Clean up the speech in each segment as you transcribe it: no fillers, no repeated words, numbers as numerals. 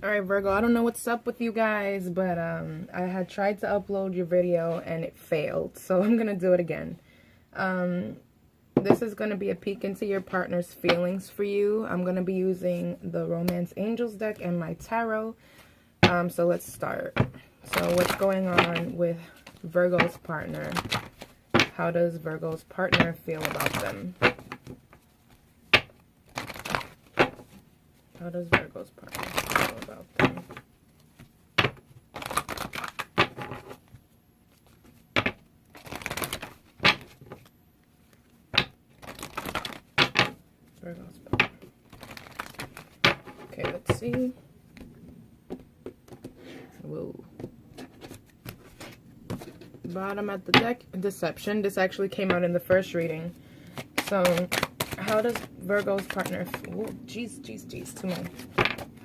All right, Virgo, I don't know what's up with you guys, but I had tried to upload your video and it failed, so I'm going to do it again. This is going to be a peek into your partner's feelings for you. I'm going to be using the Romance Angels deck and my tarot. So let's start. So what's going on with Virgo's partner? How does Virgo's partner feel about them? How does Virgo's partner feel about them? Virgo's partner. Okay, let's see. Whoa. Bottom at the deck, deception. This actually came out in the first reading. So, how does Virgo's partner... Oh, jeez, too many.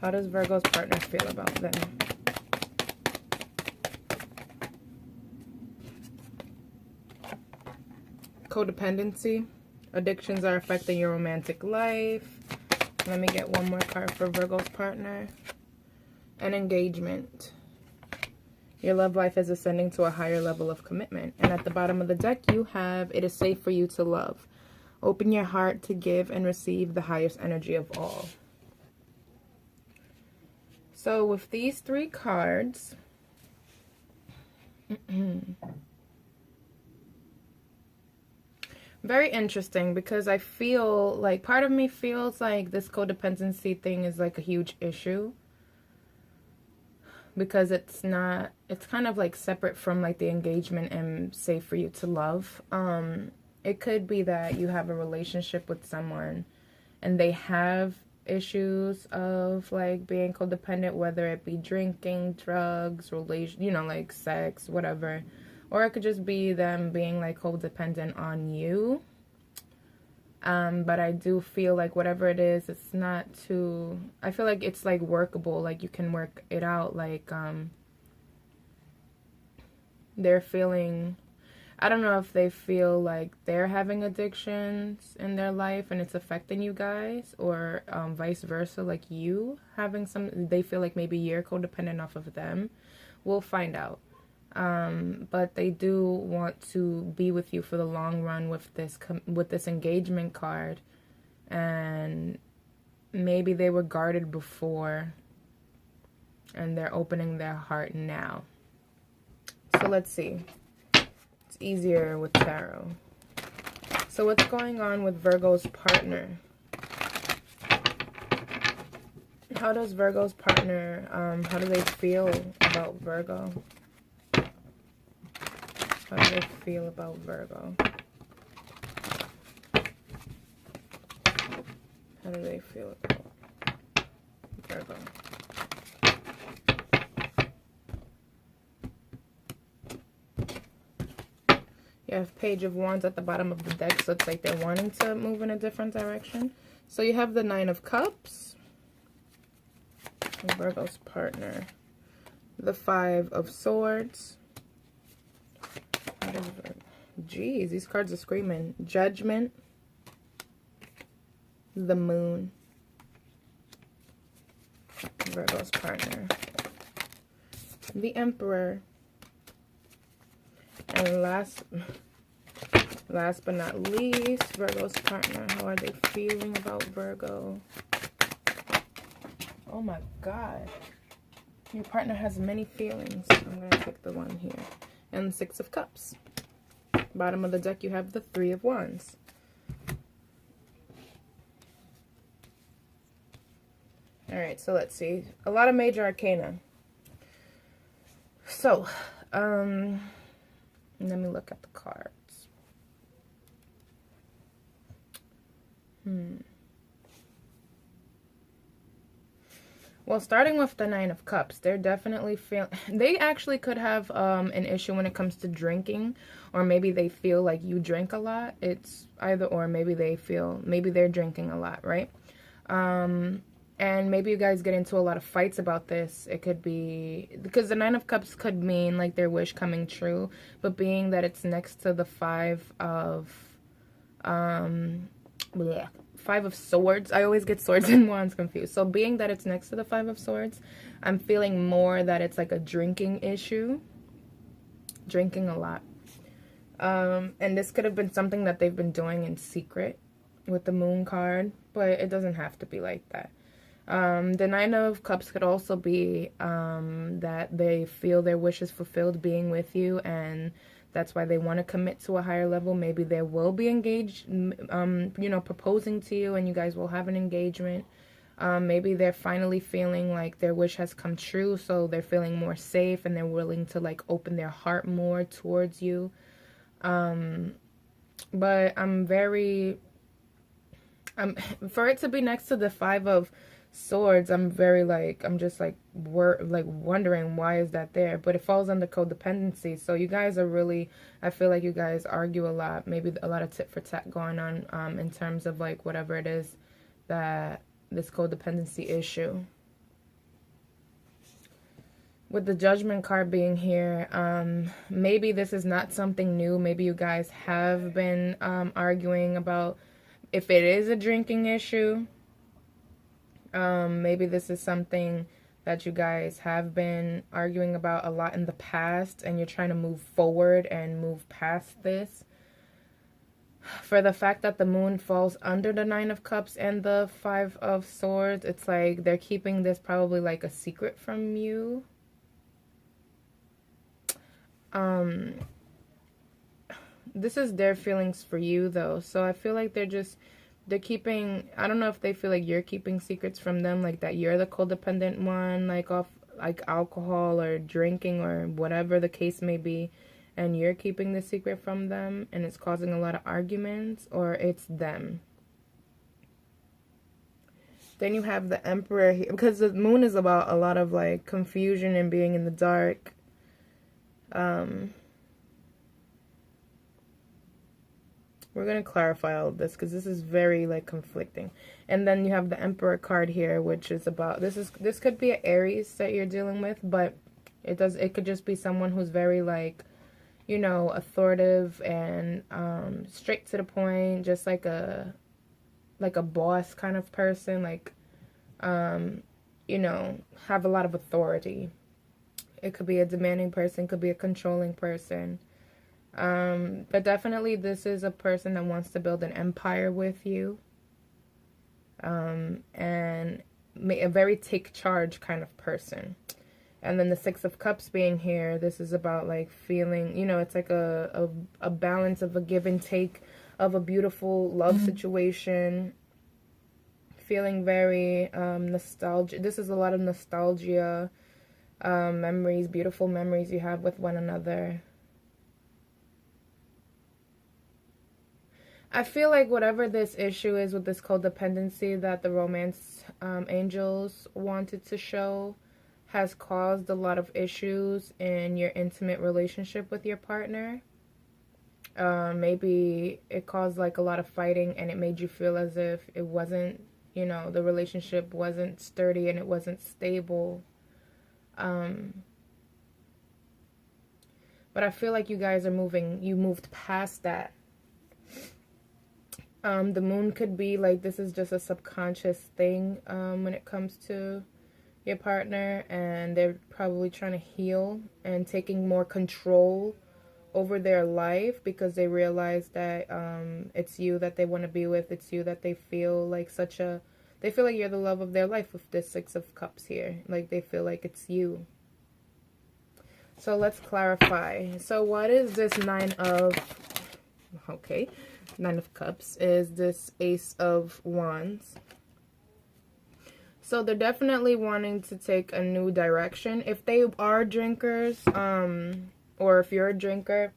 How does Virgo's partner feel about them? Codependency. Addictions are affecting your romantic life. Let me get one more card for Virgo's partner. And engagement. Your love life is ascending to a higher level of commitment. And at the bottom of the deck, you have, it is safe for you to love. Open your heart to give and receive the highest energy of all. So with these three cards, very interesting, because I feel like, part of me feels like this codependency thing is like a huge issue. Because it's not, it's kind of like separate from like the engagement and safe for you to love. It could be that you have a relationship with someone and they have issues of like being codependent, whether it be drinking, drugs, relation, you know, like sex, whatever. Or it could just be them being like codependent on you. But I do feel like whatever it is, it's not too, I feel like it's like workable, like you can work it out, like, they're feeling, I don't know if they feel like they're having addictions in their life and it's affecting you guys, or, vice versa, like you having some, they feel like maybe you're codependent off of them. We'll find out. But they do want to be with you for the long run with this engagement card, and maybe they were guarded before and they're opening their heart now. So let's see. It's easier with tarot. So what's going on with Virgo's partner? How does Virgo's partner, how do they feel about Virgo? How do they feel about Virgo? How do they feel about Virgo? You have Page of Wands at the bottom of the deck, so it's like they're wanting to move in a different direction. So you have the Nine of Cups, Virgo's partner, the Five of Swords. Jeez, these cards are screaming. Judgment, the Moon, Virgo's partner, the Emperor, and last but not least, Virgo's partner. How are they feeling about Virgo? Oh my God. Your partner has many feelings. I'm going to pick the one here. And the Six of Cups. Bottom of the deck, you have the Three of Wands. Alright, so let's see. A lot of major arcana. So, let me look at the cards. Well, starting with the Nine of Cups, they're definitely they actually could have an issue when it comes to drinking, or maybe they feel like you drink a lot. It's either or. Maybe they're drinking a lot, right? And maybe you guys get into a lot of fights about this. It could be because the Nine of Cups could mean like their wish coming true, but being that it's next to the Five of Five of Swords. I always get Swords and Wands confused. So being that it's next to the Five of Swords, I'm feeling more that it's like a drinking issue. Drinking a lot. And this could have been something that they've been doing in secret with the Moon card, but it doesn't have to be like that. The Nine of Cups could also be that they feel their wishes fulfilled being with you, and that's why they want to commit to a higher level. Maybe they will be engaged, you know, proposing to you, and you guys will have an engagement. Maybe they're finally feeling like their wish has come true, so they're feeling more safe and they're willing to like open their heart more towards you. But for it to be next to the Five of Swords, I'm just like wondering why is that there. But it falls under codependency. So you guys are really, I feel like you guys argue a lot, maybe a lot of tit for tat going on in terms of like whatever it is that this codependency issue. With the Judgment card being here, maybe this is not something new. Maybe you guys have been arguing about if it is a drinking issue. Maybe this is something that you guys have been arguing about a lot in the past, and you're trying to move forward and move past this. For the fact that the Moon falls under the Nine of Cups and the Five of Swords, it's like they're keeping this probably like a secret from you. This is their feelings for you though, so I feel like they're keeping, I don't know if they feel like you're keeping secrets from them, like that you're the codependent one, like off like alcohol or drinking or whatever the case may be, and you're keeping the secret from them and it's causing a lot of arguments, or it's them. Then you have the Emperor here, because the Moon is about a lot of like confusion and being in the dark. We're going to clarify all of this because this is very like conflicting. And then you have the Emperor card here, which is about, this could be an Aries that you're dealing with, but it could just be someone who's very like, you know, authoritative and straight to the point, just like a boss kind of person, like you know, have a lot of authority. It could be a demanding person, could be a controlling person. But definitely this is a person that wants to build an empire with you. And a very take charge kind of person. And then the Six of Cups being here, this is about like feeling, you know, it's like a balance of a give and take of a beautiful love situation. Feeling very nostalgic. This is a lot of nostalgia, memories, beautiful memories you have with one another. I feel like whatever this issue is with this codependency that the romance angels wanted to show has caused a lot of issues in your intimate relationship with your partner. Maybe it caused like a lot of fighting and it made you feel as if it wasn't, you know, the relationship wasn't sturdy and it wasn't stable. But I feel like you guys are you moved past that. The Moon could be like, this is just a subconscious thing when it comes to your partner, and they're probably trying to heal and taking more control over their life because they realize that it's you that they want to be with. It's you that they feel like they feel like you're the love of their life with this Six of Cups here. Like they feel like it's you. So let's clarify. So what is this Nine of Cups is this Ace of Wands. So they're definitely wanting to take a new direction. If they are drinkers, or if you're a drinker,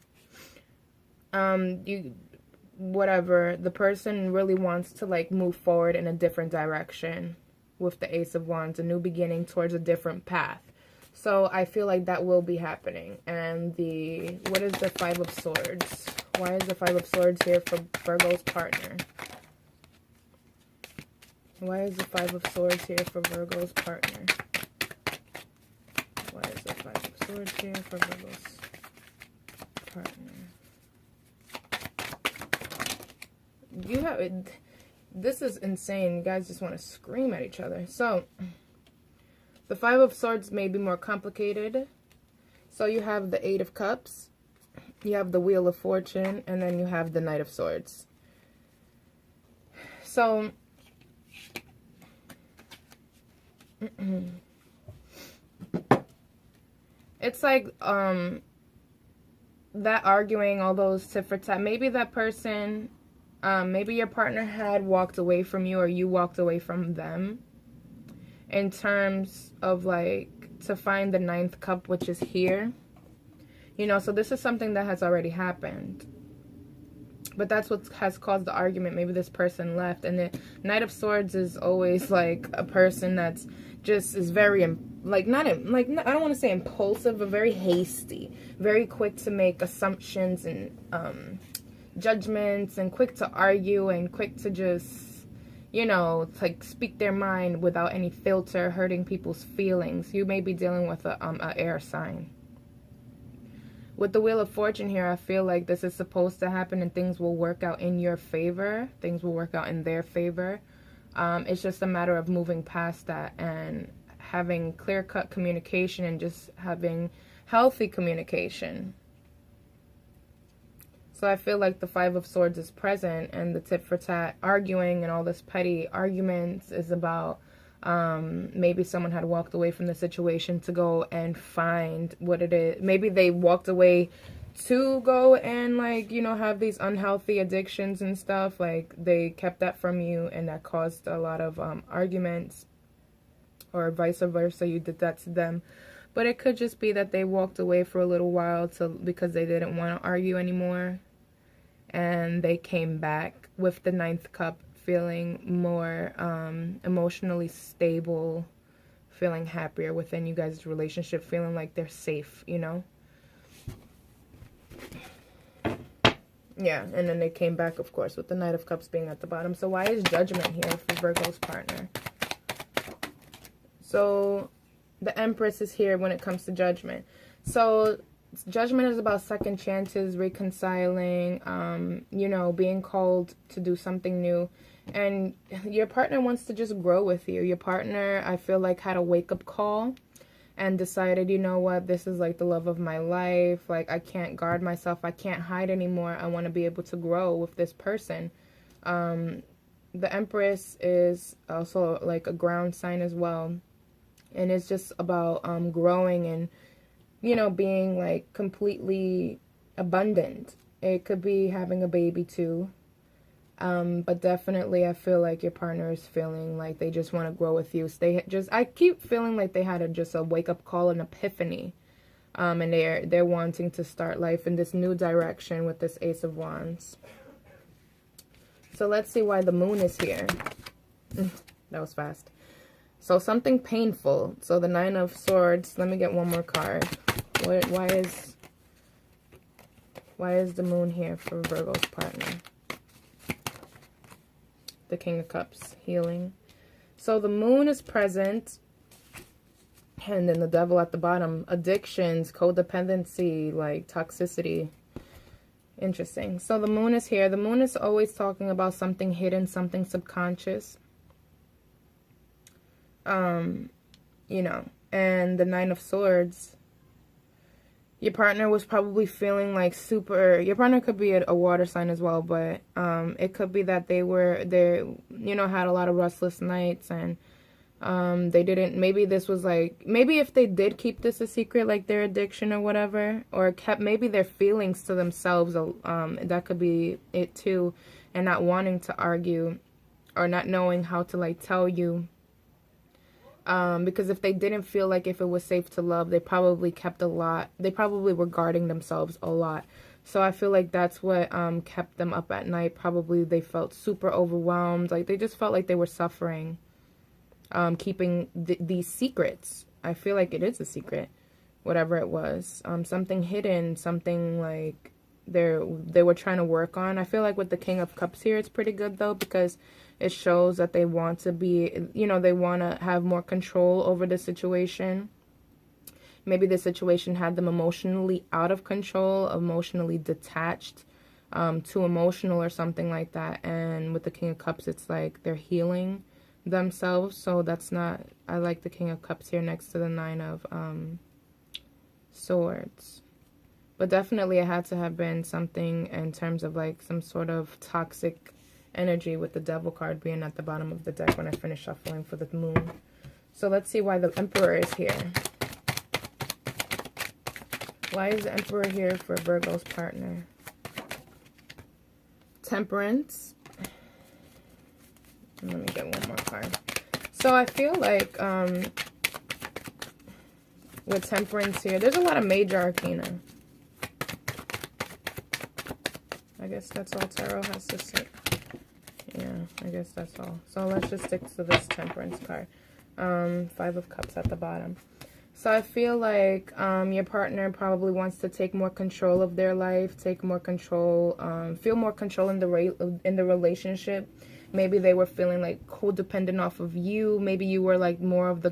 whatever, the person really wants to like move forward in a different direction with the Ace of Wands, a new beginning towards a different path. So I feel like that will be happening. And what is the Five of Swords? Why is the Five of Swords here for Virgo's partner? Why is the Five of Swords here for Virgo's partner? Why is the Five of Swords here for Virgo's partner? this is insane. You guys just want to scream at each other. So, the Five of Swords may be more complicated. So, you have the Eight of Cups. You have the Wheel of Fortune. And then you have the Knight of Swords. So, it's like, that arguing, all those tit for tat. Maybe that person, maybe your partner had walked away from you, or you walked away from them. In terms of, like, to find the Ninth Cup, which is here. You know, so this is something that has already happened. But that's what has caused the argument. Maybe this person left. And the Knight of Swords is always, like, a person that's just is very, like, I don't want to say impulsive, but very hasty. Very quick to make assumptions and judgments, and quick to argue, and quick to just, you know, like, speak their mind without any filter, hurting people's feelings. You may be dealing with a air sign. With the Wheel of Fortune here, I feel like this is supposed to happen and things will work out in your favor. Things will work out in their favor. It's just a matter of moving past that and having clear-cut communication and just having healthy communication. So I feel like the Five of Swords is present, and the tit-for-tat arguing and all this petty arguments is about maybe someone had walked away from the situation to go and find what it is. Maybe they walked away to go and, like, you know, have these unhealthy addictions and stuff. Like, they kept that from you, and that caused a lot of arguments, or vice versa, you did that to them. But it could just be that they walked away for a little while because they didn't want to argue anymore, and they came back with the Ninth Cup, feeling more emotionally stable, feeling happier within you guys' relationship, feeling like they're safe, you know? Yeah, and then they came back, of course, with the Knight of Cups being at the bottom. So why is Judgment here for Virgo's partner? So the Empress is here when it comes to Judgment. So Judgment is about second chances, reconciling, you know, being called to do something new. And your partner wants to just grow with you. Your partner, I feel like, had a wake-up call and decided, you know what, this is like the love of my life. Like, I can't guard myself. I can't hide anymore. I want to be able to grow with this person. The Empress is also like a ground sign as well. And it's just about growing and, you know, being like completely abundant. It could be having a baby too. But definitely I feel like your partner is feeling like they just want to grow with you. So I keep feeling like they had just a wake-up call, an epiphany. And they're wanting to start life in this new direction with this Ace of Wands. So let's see why the Moon is here. That was fast. So something painful. So the Nine of Swords. Let me get one more card. Why is the Moon here for Virgo's partner? The King of Cups, healing. So the Moon is present. And then the Devil at the bottom. Addictions, codependency, like toxicity. Interesting. So the Moon is here. The Moon is always talking about something hidden, something subconscious. You know. And the Nine of Swords. Your partner was probably feeling like super... Your partner could be a water sign as well, but it could be that they you know, had a lot of restless nights, and they didn't... Maybe this was like... Maybe if they did keep this a secret, like their addiction or whatever, or kept maybe their feelings to themselves, that could be it too, and not wanting to argue, or not knowing how to, like, tell you. Because if they didn't feel like if it was safe to love, they probably kept a lot. They probably were guarding themselves a lot. So I feel like that's what kept them up at night. Probably they felt super overwhelmed. Like they just felt like they were suffering, keeping these secrets. I feel like it is a secret, whatever it was. Something hidden, something like they were trying to work on. I feel like with the King of Cups here, it's pretty good though, because it shows that they want to be, you know, they want to have more control over the situation. Maybe the situation had them emotionally out of control, emotionally detached, too emotional or something like that. And with the King of Cups, it's like they're healing themselves. So that's not, I like the King of Cups here next to the Nine of Swords. But definitely it had to have been something in terms of like some sort of toxic energy, with the Devil card being at the bottom of the deck when I finish shuffling for the Moon. So let's see why the Emperor is here. Why is the Emperor here for Virgo's partner? Temperance. Let me get one more card. So I feel like with Temperance here, there's a lot of major arcana. I guess that's all tarot has to say. Yeah, I guess that's all. So let's just stick to this Temperance card. Five of Cups at the bottom. So I feel like your partner probably wants to take more control of their life, take more control, feel more control in the relationship. Maybe they were feeling like codependent off of you. Maybe you were like more of the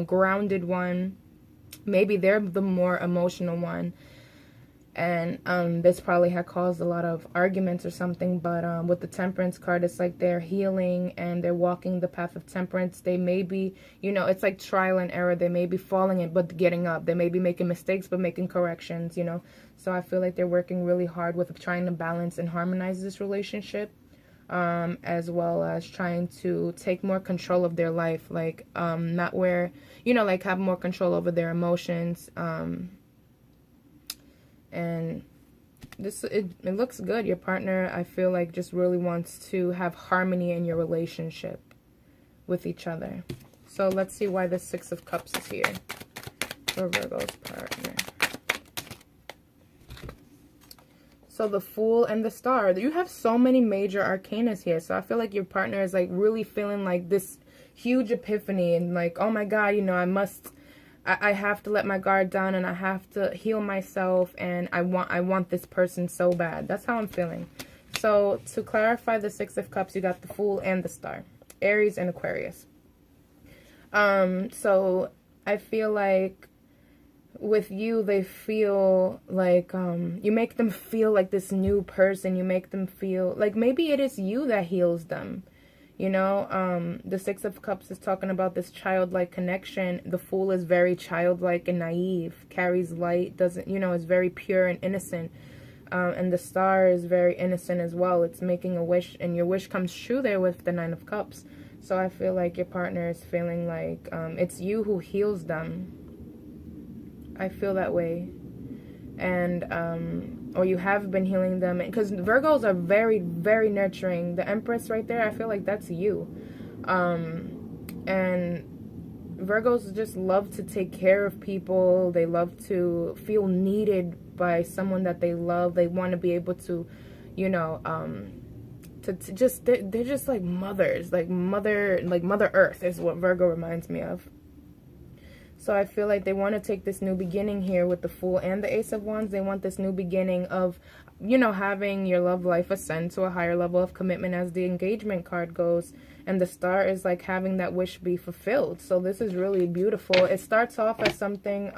grounded one. Maybe they're the more emotional one. And this probably had caused a lot of arguments or something. But with the Temperance card, it's like they're healing and they're walking the path of temperance. They may be, you know, it's like trial and error. They may be falling in, but getting up. They may be making mistakes, but making corrections, you know. So I feel like they're working really hard with trying to balance and harmonize this relationship. As well as trying to take more control of their life. Like, not where, you know, like have more control over their emotions. And this, it looks good. Your partner, I feel like, just really wants to have harmony in your relationship with each other. So let's see why the Six of Cups is here for Virgo's partner. So the Fool and the Star. You have so many major arcanas here. So I feel like your partner is like really feeling like this huge epiphany and like, oh my God, you know, I have to let my guard down and I have to heal myself and I want this person so bad. That's how I'm feeling. So to clarify the Six of Cups, you got the Fool and the Star. Aries and Aquarius. So I feel like with you, they feel like you make them feel like this new person. You make them feel like maybe it is you that heals them. You know, the Six of Cups is talking about this childlike connection. The Fool is very childlike and naive, carries light, doesn't, you know, is very pure and innocent. And the Star is very innocent as well. It's making a wish, and your wish comes true there with the Nine of Cups. So I feel like your partner is feeling like it's you who heals them. I feel that way. And or you have been healing them, because Virgos are very, very nurturing. The Empress right there, I feel like that's you. And Virgos just love to take care of people. They love to feel needed by someone that they love. They want to be able to, you know, to just, they're just like mothers, like Mother Earth is what Virgo reminds me of. So I feel like they want to take this new beginning here with the Fool and the Ace of Wands. They want this new beginning of, you know, having your love life ascend to a higher level of commitment, as the Engagement card goes. And the Star is like having that wish be fulfilled. So this is really beautiful. It starts off as something,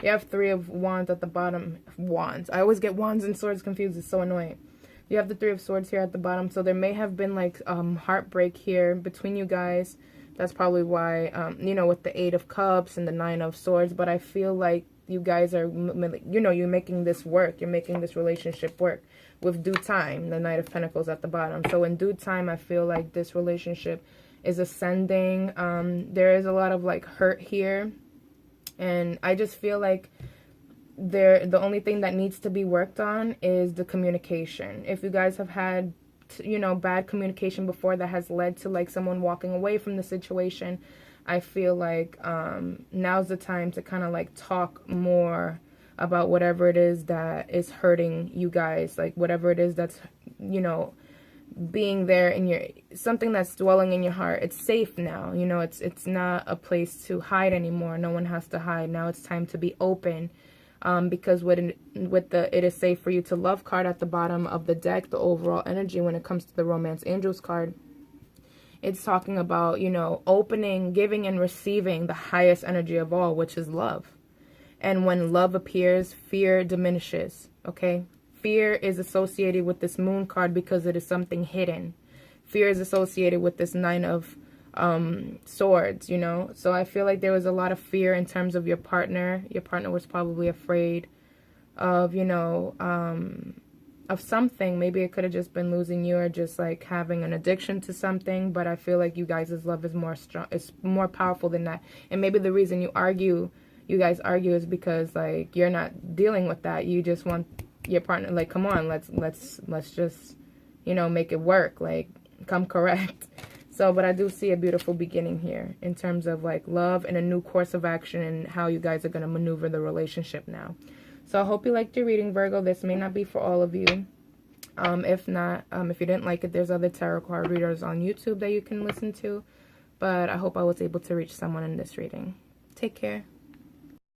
you have Three of Wands at the bottom. Wands. I always get Wands and Swords confused. It's so annoying. You have the Three of Swords here at the bottom. So there may have been like heartbreak here between you guys. That's probably why, you know, with the Eight of Cups and the Nine of Swords. But I feel like you guys are, you know, you're making this work. You're making this relationship work with due time. The Knight of Pentacles at the bottom. So in due time, I feel like this relationship is ascending. There is a lot of like hurt here. And I just feel like the only thing that needs to be worked on is the communication. If you guys have had, you know, bad communication before that has led to like someone walking away from the situation, I feel like now's the time to kind of like talk more about whatever it is that is hurting you guys, like whatever it is that's, you know, being there in your, something that's dwelling in your heart. It's safe now, you know, it's not a place to hide anymore. No one has to hide. Now it's time to be open. Because with the it is safe for you to love card at the bottom of the deck, the overall energy when it comes to the Romance Angels card, it's talking about, you know, opening, giving, and receiving the highest energy of all, which is love. And when love appears, fear diminishes, okay? fear is associated with this moon card because it is something hidden. Fear is associated with this 9 of swords, you know. So I feel like there was a lot of fear in terms of your partner. Your partner was probably afraid of, you know, of something. Maybe it could have just been losing you, or just like having an addiction to something. But I feel like you guys' love is more strong, it's more powerful than that. And maybe the reason you guys argue is because like you're not dealing with that. You just want your partner, like, come on, let's just, you know, make it work, like, come correct. So, but I do see a beautiful beginning here in terms of like love and a new course of action and how you guys are going to maneuver the relationship now. So I hope you liked your reading, Virgo. This may not be for all of you. If not, if you didn't like it, there's other tarot card readers on YouTube that you can listen to. But I hope I was able to reach someone in this reading. Take care.